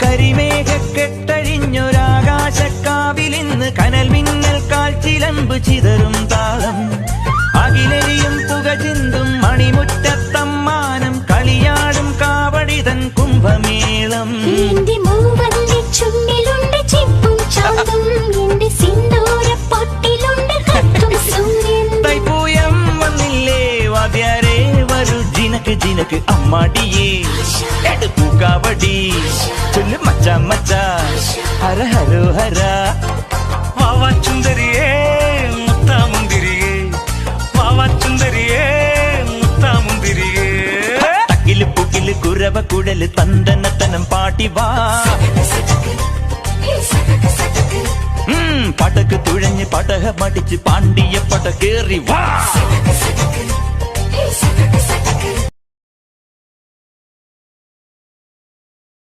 കരിമേഘക്കെട്ടഴിഞ്ഞൊരാകാശക്കാവിലിന്ന് കനൽ മിന്നൽ കാൽച്ചിലമ്പ് ചിതറും താളം അകിലരിയും പുക ചിന്തും മണിമുറ്റത്തമ്മാനം കളിയാടും കാവടിതൻ കുംഭമേളം തൈപ്പൂയം വന്നില്ലേ വാദ്യാരേ വരൂ ജിനക്ക് ജിനക്ക് അമ്മാടിയേ എടുപ്പൂ കാവടി ചൊല്ലു മച്ചാ മച്ചാ ഹര ഹരോ ഹര വാവാ ചുന്ദരിയേ മുത്താമുന്തിരിയേ വാവാ ചുന്ദരിയേ മുത്താമുന്തിരിയേ തക്കില് പുകില് കുരവ കുഴല് തന്തനത്തനം പാട്ടി വാ പടക്ക് തുഴഞ്ഞ് പടക മടിച്ച് പാണ്ടിയ പട കേറി വാ